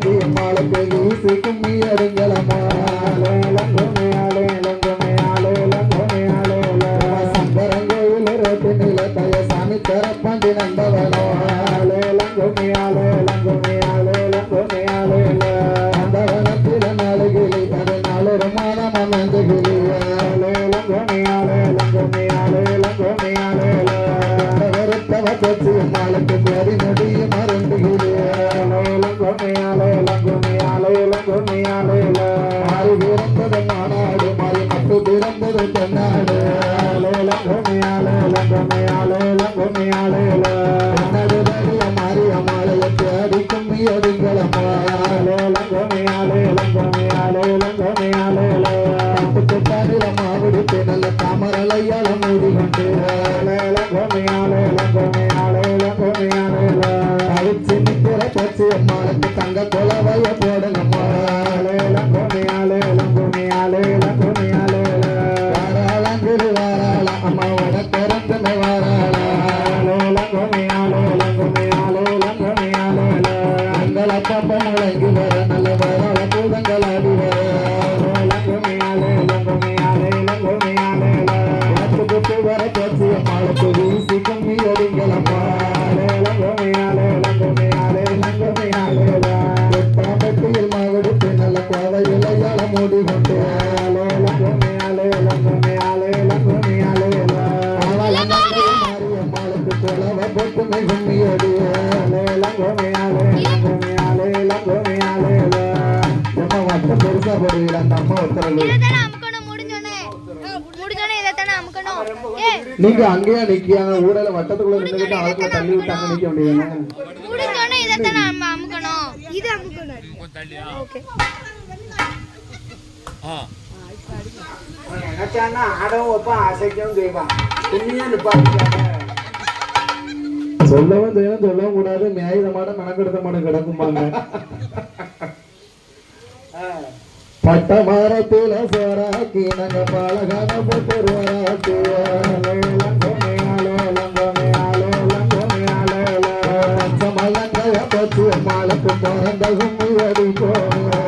பத்தி மாளுக்கு வீசி கும்மி அடிங்களம்மா சங்கரங்கோயில் ரோட்டு நிலத்தைய சாமி தரப்பாண்டி நந்தவனோ நந்தவனத்தில நாலு கிளி அது நாலு மாதம் அமர்ந்து கிளியா வச்சு மாளுக்கு பேரி நொடிய மறந்து மாறி பிறந்தது மாநாடு மாறி மட்டு பிறந்தது தென்னாடு மாறிய மாலைய தேடி கும்மி அடிங்களம்மா மாவிடுத்து நல்ல தாமரலையால மூடிக்கொண்டு அடிச்சு நிற்கிற பச்சு அம்மாளுக்கு தங்க கொலவைய போடுங்கம்மா வாராளங்குரு வாராள அம்மாவோட பிறந்தன வாராளா எங்கள் அப்பா முழங்கி வர நல்ல வாராள பூதங்கள் ஆடி வர வர பச்சு அம்மாளுக்கு வீசி கும்மி அடிங்களம்மா பட்டியில் மாவெடுத்து நல்ல கோவை இலையால மூடி கொண்டு மாரியம்மாளுக்கு கொலவை போட்டு கும்மி அடி வட்ட பெருசா போடுவீங்க அந்த அம்மா ஒருத்தரவு நீங்க அங்கேயா நிக்காங்க ஊடல வட்டத்துக்குள்ள நின்னுட்டு ஆளுக்குள்ள தள்ளி விட்டாங்க நிக்க வேண்டியதானே முடிஞ்சோனே இத நாம அமுக்கணும் இது அமுக்கணும் ஓகே அச்சானா ஆடவும் வைப்பா ஆசைக்கும் செய்வான் துணியா நிப்பாட்டிட்டாங்க சொல்லவும் செய்யணும் சொல்லவும் கூடாது மேயித மாட மெனக்கெடுத்த மாட கிடக்குமாங்க பட்ட மரத்துல சோறாக்கி நாங்க பழகான போட்டு பச்சமலங்கைய பச்சு மாளுக்கு பிறந்த கும்மி அடி போல